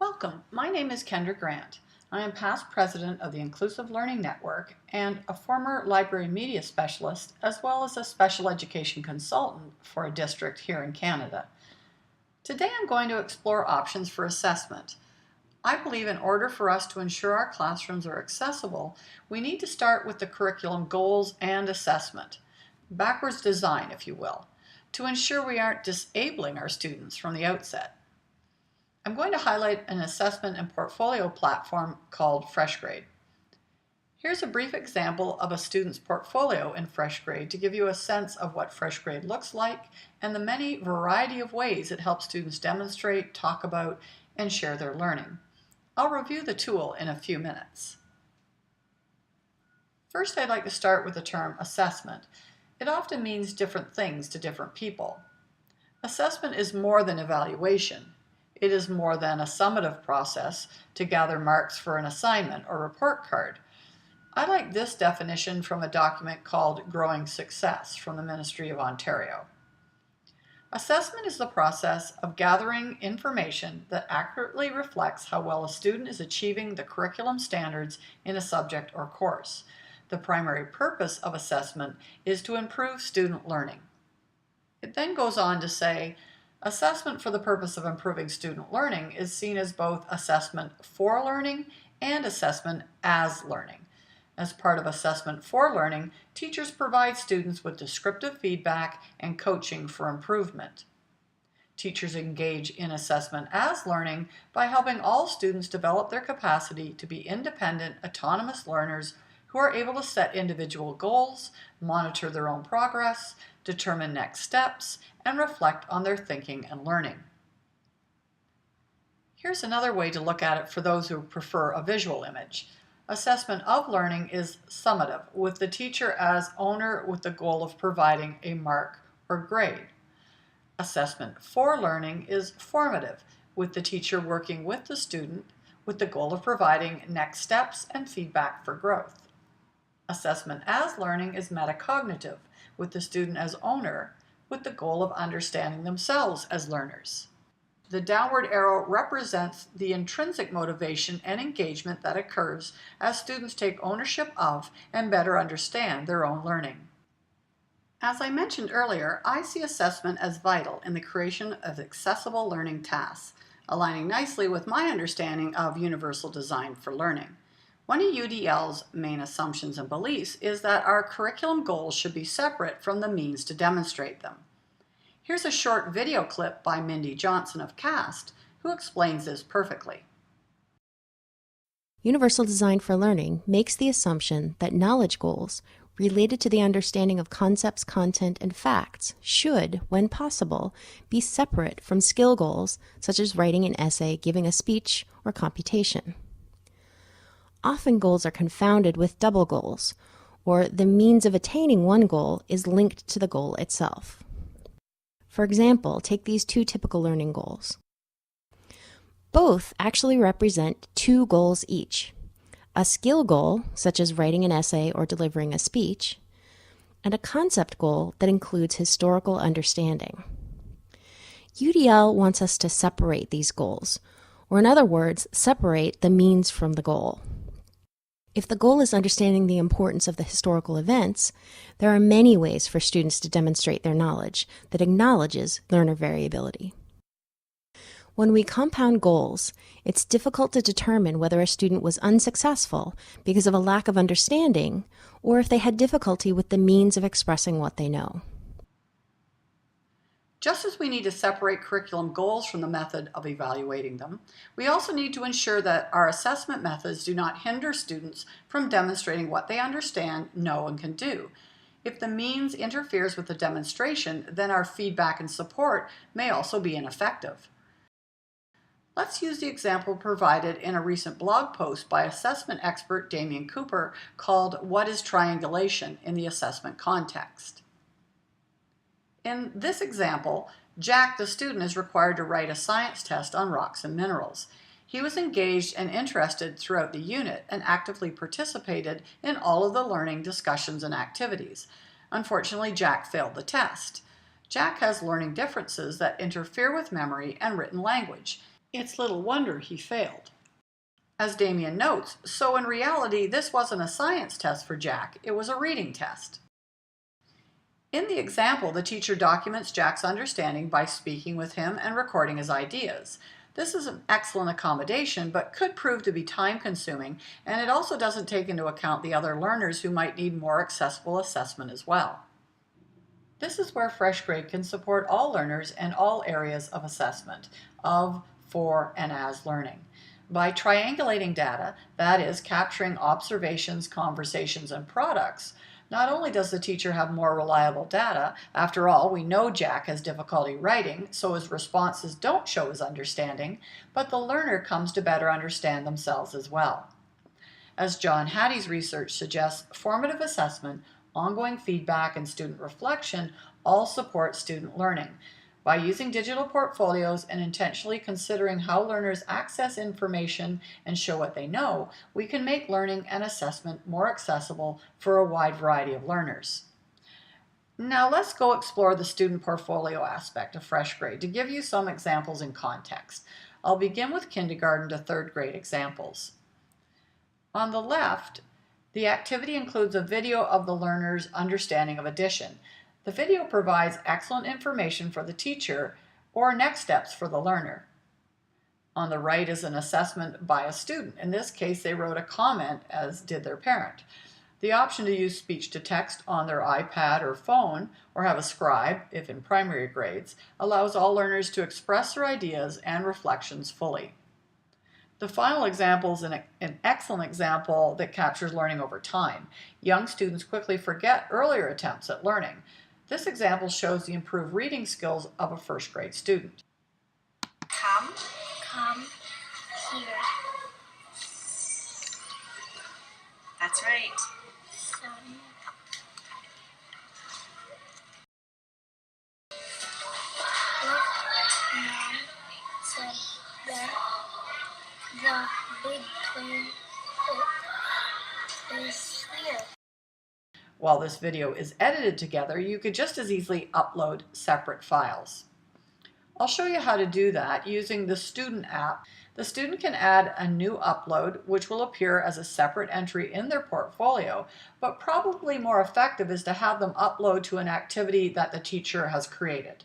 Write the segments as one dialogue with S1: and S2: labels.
S1: Welcome. My name is Kendra Grant. I am past president of the Inclusive Learning Network and a former library media specialist, as well as a special education consultant for a district here in Canada. Today I'm going to explore options for assessment. I believe in order for us to ensure our classrooms are accessible, we need to start with the curriculum goals and assessment. Backwards design, if you will, to ensure we aren't disabling our students from the outset. I'm going to highlight an assessment and portfolio platform called FreshGrade. Here's a brief example of a student's portfolio in FreshGrade to give you a sense of what FreshGrade looks like and the many variety of ways it helps students demonstrate, talk about, and share their learning. I'll review the tool in a few minutes. First, I'd like to start with the term assessment. It often means different things to different people. Assessment is more than evaluation. It is more than a summative process to gather marks for an assignment or report card. I like this definition from a document called Growing Success from the Ministry of Ontario. Assessment is the process of gathering information that accurately reflects how well a student is achieving the curriculum standards in a subject or course. The primary purpose of assessment is to improve student learning. It then goes on to say, assessment for the purpose of improving student learning is seen as both assessment for learning and assessment as learning. As part of assessment for learning, teachers provide students with descriptive feedback and coaching for improvement. Teachers engage in assessment as learning by helping all students develop their capacity to be independent, autonomous learners who are able to set individual goals, monitor their own progress, determine next steps, and reflect on their thinking and learning. Here's another way to look at it for those who prefer a visual image. Assessment of learning is summative, with the teacher as owner with the goal of providing a mark or grade. Assessment for learning is formative, with the teacher working with the student with the goal of providing next steps and feedback for growth. Assessment as learning is metacognitive, with the student as owner with the goal of understanding themselves as learners. The downward arrow represents the intrinsic motivation and engagement that occurs as students take ownership of and better understand their own learning. As I mentioned earlier, I see assessment as vital in the creation of accessible learning tasks, aligning nicely with my understanding of universal design for learning. One of UDL's main assumptions and beliefs is that our curriculum goals should be separate from the means to demonstrate them. Here's a short video clip by Mindy Johnson of CAST, who explains this perfectly.
S2: Universal design for learning makes the assumption that knowledge goals related to the understanding of concepts, content, and facts should, when possible, be separate from skill goals such as writing an essay, giving a speech, or computation. Often goals are confounded with double goals, or the means of attaining one goal is linked to the goal itself. For example, take these two typical learning goals. Both actually represent two goals each: a skill goal, such as writing an essay or delivering a speech, and a concept goal that includes historical understanding. UDL wants us to separate these goals, or in other words, separate the means from the goal. If the goal is understanding the importance of the historical events, there are many ways for students to demonstrate their knowledge that acknowledges learner variability. When we compound goals, it's difficult to determine whether a student was unsuccessful because of a lack of understanding or if they had difficulty with the means of expressing what they know.
S1: Just as we need to separate curriculum goals from the method of evaluating them, we also need to ensure that our assessment methods do not hinder students from demonstrating what they understand, know, and can do. If the means interferes with the demonstration, then our feedback and support may also be ineffective. Let's use the example provided in a recent blog post by assessment expert Damien Cooper called "What is Triangulation in the Assessment Context?" In this example, Jack, the student, is required to write a science test on rocks and minerals. He was engaged and interested throughout the unit and actively participated in all of the learning discussions and activities. Unfortunately, Jack failed the test. Jack has learning differences that interfere with memory and written language. It's little wonder he failed. As Damien notes, so in reality, this wasn't a science test for Jack, it was a reading test. In the example, the teacher documents Jack's understanding by speaking with him and recording his ideas. This is an excellent accommodation, but could prove to be time-consuming, and it also doesn't take into account the other learners who might need more accessible assessment as well. This is where FreshGrade can support all learners and all areas of assessment, of, for, and as learning. By triangulating data, that is, capturing observations, conversations, and products, not only does the teacher have more reliable data, after all, we know Jack has difficulty writing, so his responses don't show his understanding, but the learner comes to better understand themselves as well. As John Hattie's research suggests, formative assessment, ongoing feedback, and student reflection all support student learning. By using digital portfolios and intentionally considering how learners access information and show what they know, we can make learning and assessment more accessible for a wide variety of learners. Now let's go explore the student portfolio aspect of FreshGrade to give you some examples in context. I'll begin with kindergarten to third grade examples. On the left, the activity includes a video of the learner's understanding of addition. The video provides excellent information for the teacher or next steps for the learner. On the right is an assessment by a student. In this case, they wrote a comment, as did their parent. The option to use speech to text on their iPad or phone, or have a scribe, if in primary grades, allows all learners to express their ideas and reflections fully. The final example is an excellent example that captures learning over time. Young students quickly forget earlier attempts at learning. This example shows the improved reading skills of a first grade student.
S3: Come here. That's right.
S4: The big plane is here.
S1: While this video is edited together, you could just as easily upload separate files. I'll show you how to do that using the Student app. The student can add a new upload, which will appear as a separate entry in their portfolio, but probably more effective is to have them upload to an activity that the teacher has created.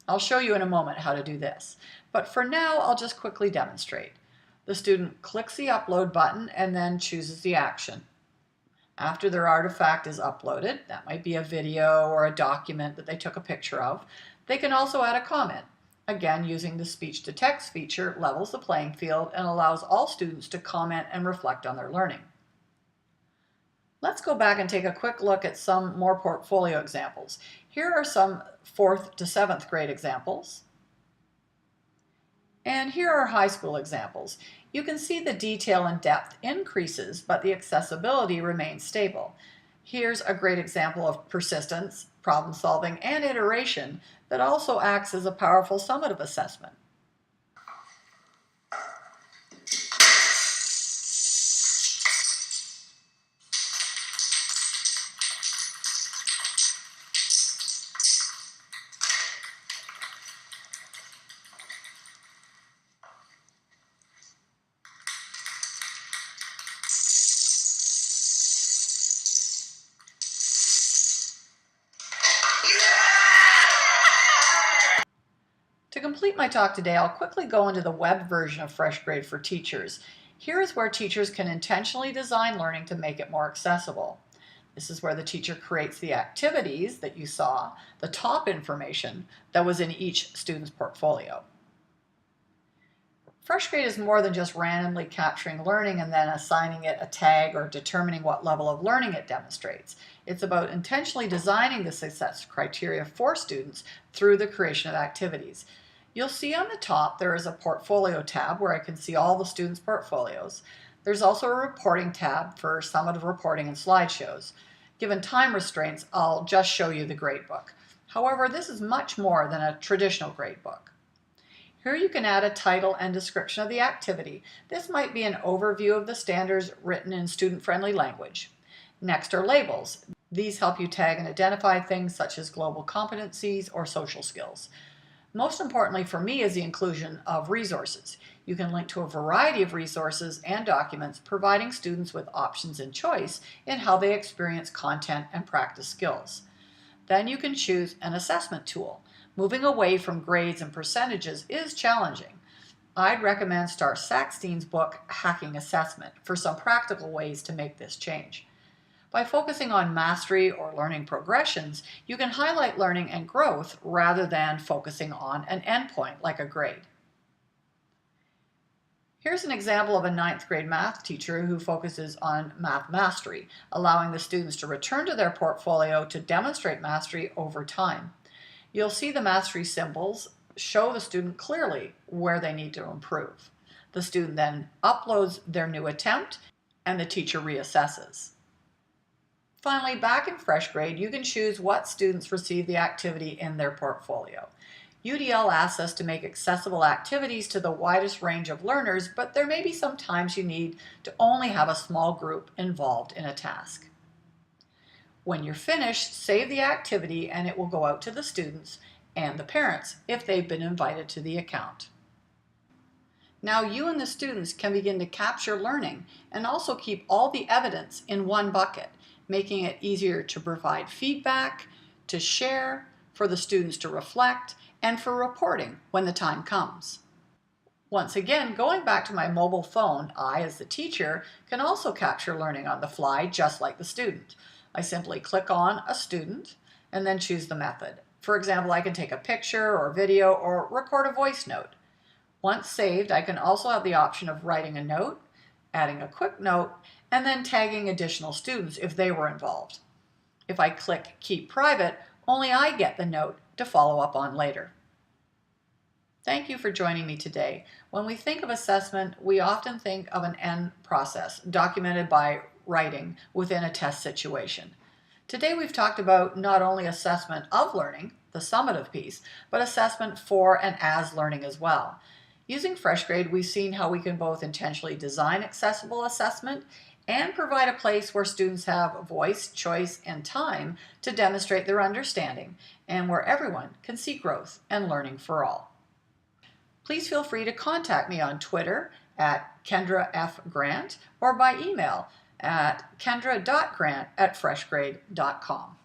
S1: I'll show you in a moment how to do this, but for now I'll just quickly demonstrate. The student clicks the upload button and then chooses the action. After their artifact is uploaded, that might be a video or a document that they took a picture of, they can also add a comment. Again, using the speech to text feature levels the playing field and allows all students to comment and reflect on their learning. Let's go back and take a quick look at some more portfolio examples. Here are some 4th to 7th grade examples. And here are high school examples. You can see the detail and depth increases, but the accessibility remains stable. Here's a great example of persistence, problem solving, and iteration that also acts as a powerful summative assessment. To complete my talk today, I'll quickly go into the web version of FreshGrade for teachers. Here is where teachers can intentionally design learning to make it more accessible. This is where the teacher creates the activities that you saw, the top information that was in each student's portfolio. FreshGrade is more than just randomly capturing learning and then assigning it a tag or determining what level of learning it demonstrates. It's about intentionally designing the success criteria for students through the creation of activities. You'll see on the top there is a portfolio tab where I can see all the students' portfolios. There's also a reporting tab for summative reporting and slideshows. Given time restraints, I'll just show you the gradebook. However, this is much more than a traditional gradebook. Here you can add a title and description of the activity. This might be an overview of the standards written in student-friendly language. Next are labels. These help you tag and identify things such as global competencies or social skills. Most importantly for me is the inclusion of resources. You can link to a variety of resources and documents, providing students with options and choice in how they experience content and practice skills. Then you can choose an assessment tool. Moving away from grades and percentages is challenging. I'd recommend Star Sackstein's book, Hacking Assessment, for some practical ways to make this change. By focusing on mastery or learning progressions, you can highlight learning and growth rather than focusing on an endpoint like a grade. Here's an example of a 9th grade math teacher who focuses on math mastery, allowing the students to return to their portfolio to demonstrate mastery over time. You'll see the mastery symbols show the student clearly where they need to improve. The student then uploads their new attempt and the teacher reassesses. Finally, back in FreshGrade, you can choose what students receive the activity in their portfolio. UDL asks us to make accessible activities to the widest range of learners, but there may be some times you need to only have a small group involved in a task. When you're finished, save the activity and it will go out to the students and the parents if they've been invited to the account. Now you and the students can begin to capture learning and also keep all the evidence in one bucket, making it easier to provide feedback, to share, for the students to reflect, and for reporting when the time comes. Once again, going back to my mobile phone, I, as the teacher, can also capture learning on the fly just like the student. I simply click on a student and then choose the method. For example, I can take a picture or video or record a voice note. Once saved, I can also have the option of writing a note, adding a quick note, and then tagging additional students if they were involved. If I click Keep Private, only I get the note to follow up on later. Thank you for joining me today. When we think of assessment, we often think of an end process documented by writing within a test situation. Today we've talked about not only assessment of learning, the summative piece, but assessment for and as learning as well. Using FreshGrade, we've seen how we can both intentionally design accessible assessment and provide a place where students have voice, choice, and time to demonstrate their understanding, and where everyone can see growth and learning for all. Please feel free to contact me on Twitter at Kendra F. Grant or by email at kendra.grant@freshgrade.com.